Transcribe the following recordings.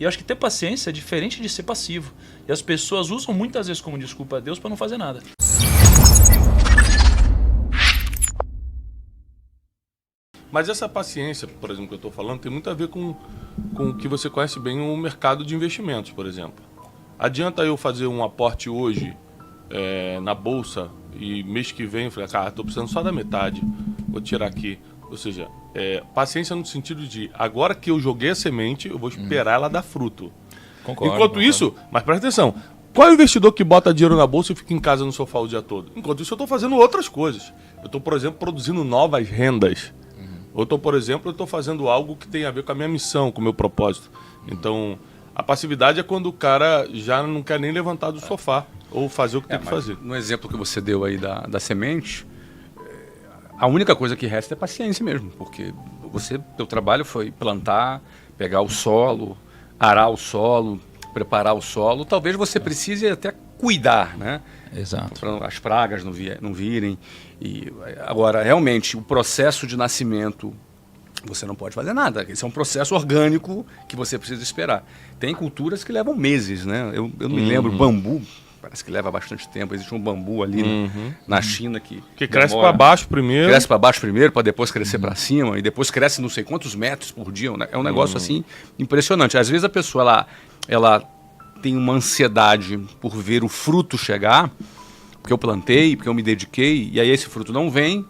E eu acho que ter paciência é diferente de ser passivo. E as pessoas usam muitas vezes como desculpa a Deus para não fazer nada. Mas essa paciência, por exemplo, que eu estou falando, tem muito a ver com que você conhece bem o mercado de investimentos, por exemplo. Adianta eu fazer um aporte hoje na bolsa e mês que vem eu falei, cara, estou precisando só da metade, vou tirar aqui. Ou seja, paciência no sentido de, agora que eu joguei a semente, eu vou esperar ela dar fruto. Enquanto isso, mas presta atenção, qual é o investidor que bota dinheiro na bolsa e fica em casa no sofá o dia todo? Enquanto isso, eu estou fazendo outras coisas. Eu estou, por exemplo, produzindo novas rendas. Ou estou, por exemplo, fazendo algo que tem a ver com a minha missão, com o meu propósito. Então, a passividade é quando o cara já não quer nem levantar do sofá ou fazer o que tem que fazer. No exemplo que você deu aí da semente, a única coisa que resta é paciência mesmo, porque teu trabalho foi plantar, pegar o solo, arar o solo, preparar o solo. Talvez você precise até cuidar, né? Exato. Para as pragas não virem. E agora, realmente, o processo de nascimento, você não pode fazer nada. Esse é um processo orgânico que você precisa esperar. Tem culturas que levam meses, né? Eu não me lembro, bambu, parece que leva bastante tempo. Existe um bambu ali na China que cresce para baixo primeiro. Cresce para baixo primeiro, para depois crescer para cima, e depois cresce não sei quantos metros por dia. É um negócio assim impressionante. Às vezes a pessoa ela tem uma ansiedade por ver o fruto chegar, porque eu plantei, porque eu me dediquei, e aí esse fruto não vem,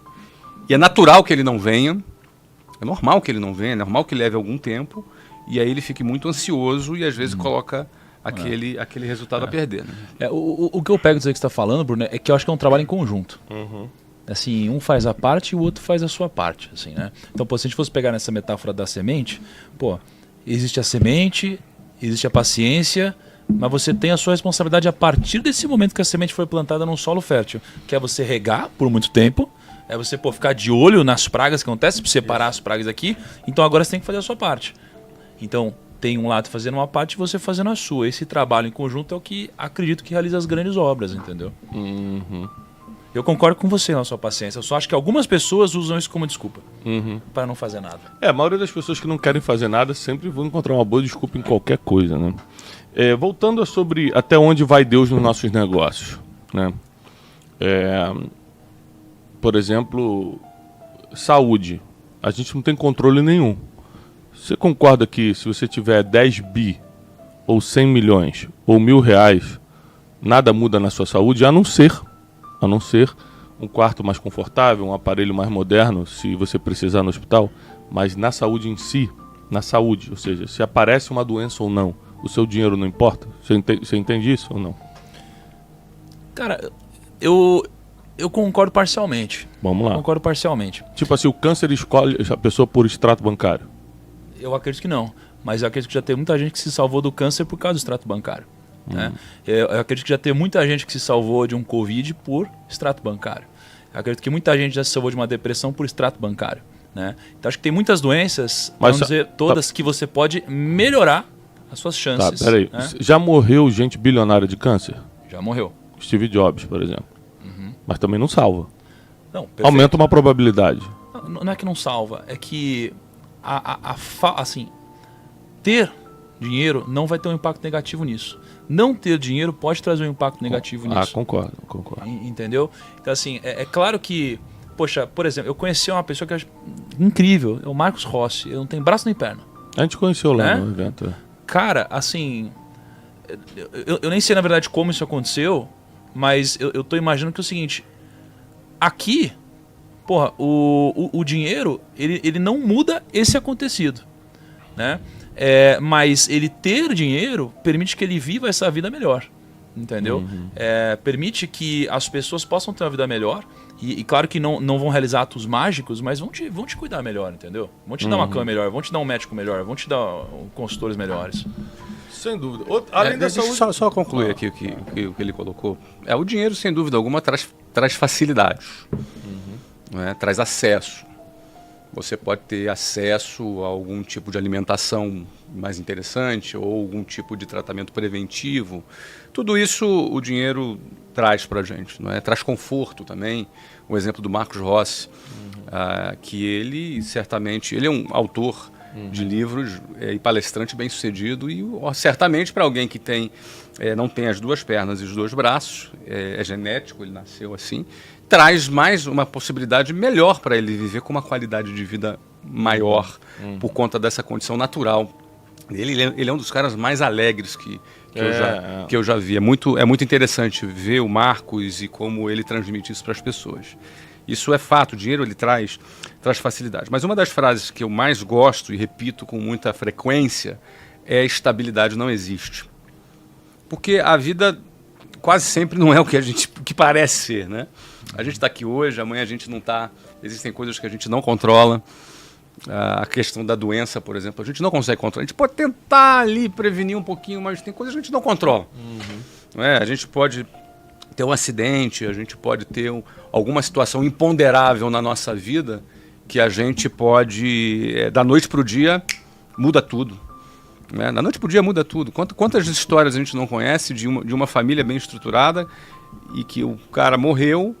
e é natural que ele não venha, é normal que ele não venha, é normal que leve algum tempo, e aí ele fique muito ansioso e às vezes coloca aquele resultado a perder. Né? O que eu pego disso que você está falando, Bruno, é que eu acho que é um trabalho em conjunto. Assim, um faz a parte e o outro faz a sua parte. Assim, né? Então, se a gente fosse pegar nessa metáfora da semente, existe a semente, existe a paciência, mas você tem a sua responsabilidade a partir desse momento que a semente foi plantada num solo fértil, que é você regar por muito tempo, é você ficar de olho nas pragas que acontecem, separar as pragas aqui. Então agora você tem que fazer a sua parte. Então tem um lado fazendo uma parte e você fazendo a sua. Esse trabalho em conjunto é o que acredito que realiza as grandes obras, entendeu? Eu concordo com você na sua paciência. Eu só acho que algumas pessoas usam isso como desculpa para não fazer nada. A maioria das pessoas que não querem fazer nada sempre vão encontrar uma boa desculpa em qualquer coisa, né? Voltando sobre até onde vai Deus nos nossos negócios, né? Por exemplo, saúde. A gente não tem controle nenhum. Você concorda que se você tiver 10 bi, ou 100 milhões, ou R$1.000, nada muda na sua saúde, a não ser um quarto mais confortável, um aparelho mais moderno, se você precisar no hospital, mas na saúde em si, ou seja, se aparece uma doença ou não, o seu dinheiro não importa? Você entende isso ou não? Cara, eu concordo parcialmente. Vamos lá. Concordo parcialmente. Tipo assim, o câncer escolhe a pessoa por extrato bancário? Eu acredito que não. Mas eu acredito que já tem muita gente que se salvou do câncer por causa do extrato bancário. Né? Eu acredito que já tem muita gente que se salvou de um Covid por extrato bancário. Eu acredito que muita gente já se salvou de uma depressão por extrato bancário. Né? Então acho que tem muitas doenças, vamos dizer, todas que você pode melhorar as suas chances. Tá, peraí. Né? Já morreu gente bilionária de câncer? Já morreu. Steve Jobs, por exemplo. Mas também não salva. Não, perfeito. Aumenta uma probabilidade. Não é que não salva, é que assim, ter dinheiro não vai ter um impacto negativo nisso. Não ter dinheiro pode trazer um impacto negativo nisso. Concordo. Entendeu? Então, assim, é claro que, poxa, por exemplo, eu conheci uma pessoa que eu acho incrível, é o Marcos Rossi, ele não tem braço nem perna. A gente conheceu lá né? no evento. Cara, assim, eu nem sei na verdade como isso aconteceu, mas eu tô imaginando que é o seguinte, aqui, porra, o dinheiro, ele não muda esse acontecido, né? Mas ele ter dinheiro permite que ele viva essa vida melhor, entendeu? Permite que as pessoas possam ter uma vida melhor e claro que não vão realizar atos mágicos, mas vão te cuidar melhor, entendeu? Vão te dar uma cama melhor, vão te dar um médico melhor, vão te dar consultores melhores. Sem dúvida. Além da saúde... Só concluir aqui o que ele colocou. O dinheiro, sem dúvida alguma, traz facilidades, né? Traz acesso. Você pode ter acesso a algum tipo de alimentação mais interessante ou algum tipo de tratamento preventivo. Tudo isso o dinheiro traz para a gente, não é? Traz conforto também. O exemplo do Marcos Rossi, que ele certamente... Ele é um autor de livros e palestrante bem sucedido e certamente para alguém que não tem as duas pernas e os dois braços, é genético, ele nasceu assim, traz mais uma possibilidade melhor para ele viver com uma qualidade de vida maior por conta dessa condição natural. Ele é um dos caras mais alegres que eu já vi. É muito interessante ver o Marcos e como ele transmite isso para as pessoas. Isso é fato, o dinheiro ele traz facilidade. Mas uma das frases que eu mais gosto e repito com muita frequência é: estabilidade não existe. Porque a vida quase sempre não é o que parece ser, né? A gente está aqui hoje, amanhã a gente não está. Existem coisas que a gente não controla. A questão da doença, por exemplo, a gente não consegue controlar. A gente pode tentar ali prevenir um pouquinho, mas tem coisas que a gente não controla. Não é? A gente pode ter um acidente, a gente pode ter alguma situação imponderável na nossa vida que a gente pode, da noite para o dia, muda tudo. Né? Da noite para o dia muda tudo. Quantas histórias a gente não conhece de uma família bem estruturada e que o cara morreu...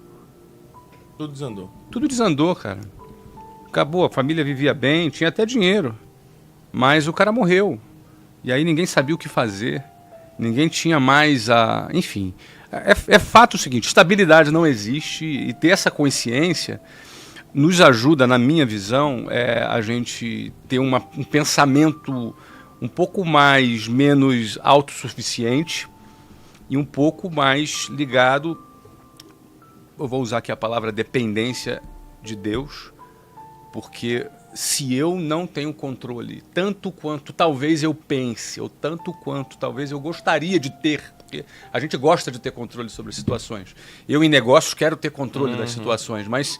Tudo desandou. Tudo desandou, cara. Acabou, a família vivia bem, tinha até dinheiro. Mas o cara morreu. E aí ninguém sabia o que fazer. Ninguém tinha mais a... Enfim, é fato o seguinte, estabilidade não existe e ter essa consciência nos ajuda, na minha visão, a gente ter um pensamento um pouco menos autossuficiente e um pouco mais ligado, eu vou usar aqui a palavra dependência de Deus, porque se eu não tenho controle, tanto quanto talvez eu pense, ou tanto quanto talvez eu gostaria de ter, porque a gente gosta de ter controle sobre situações. Eu, em negócios, quero ter controle das situações, mas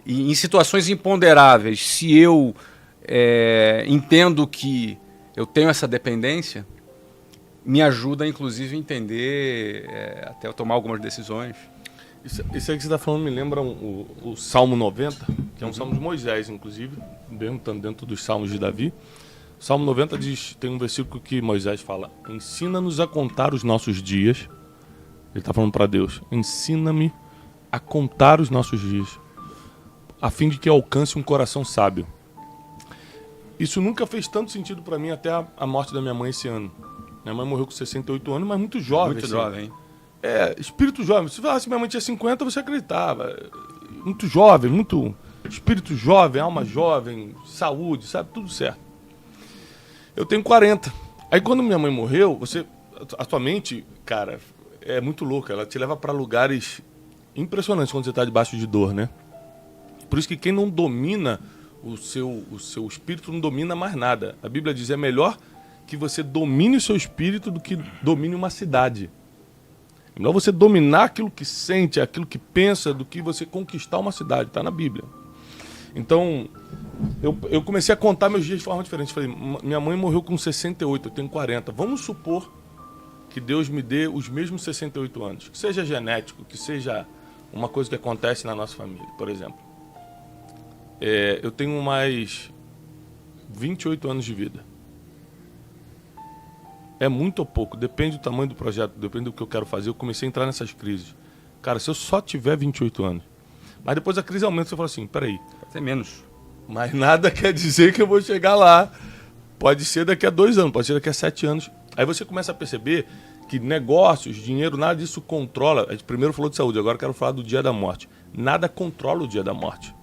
em situações imponderáveis, se eu entendo que eu tenho essa dependência, me ajuda, inclusive, a entender, até eu tomar algumas decisões. Isso aí que você está falando me lembra o Salmo 90, que é um salmo de Moisés, inclusive, dentro dos salmos de Davi. O Salmo 90 tem um versículo que Moisés fala: ensina-nos a contar os nossos dias. Ele está falando para Deus: ensina-me a contar os nossos dias, a fim de que alcance um coração sábio. Isso nunca fez tanto sentido para mim até a morte da minha mãe esse ano. Minha mãe morreu com 68 anos, mas muito jovem. Muito jovem, hein? Espírito jovem. Se minha mãe tinha 50, você acreditava. Muito jovem, muito espírito jovem, alma jovem, saúde, sabe? Tudo certo. Eu tenho 40. Aí quando minha mãe morreu, a sua mente, cara, é muito louca. Ela te leva para lugares impressionantes quando você está debaixo de dor, né? Por isso que quem não domina o seu espírito não domina mais nada. A Bíblia diz: é melhor que você domine o seu espírito do que domine uma cidade. É melhor você dominar aquilo que sente, aquilo que pensa, do que você conquistar uma cidade. Está na Bíblia. Então, eu comecei a contar meus dias de forma diferente. Falei: minha mãe morreu com 68, eu tenho 40. Vamos supor que Deus me dê os mesmos 68 anos. Que seja genético, que seja uma coisa que acontece na nossa família, por exemplo. Eu tenho mais 28 anos de vida. É muito ou pouco, depende do tamanho do projeto, depende do que eu quero fazer. Eu comecei a entrar nessas crises. Cara, se eu só tiver 28 anos, mas depois a crise aumenta, você fala assim: peraí, Pode ser menos. mas nada quer dizer que eu vou chegar lá. Pode ser daqui a 2 anos, pode ser daqui a 7 anos. Aí você começa a perceber que negócios, dinheiro, nada disso controla. A gente primeiro falou de saúde, agora eu quero falar do dia da morte. Nada controla o dia da morte.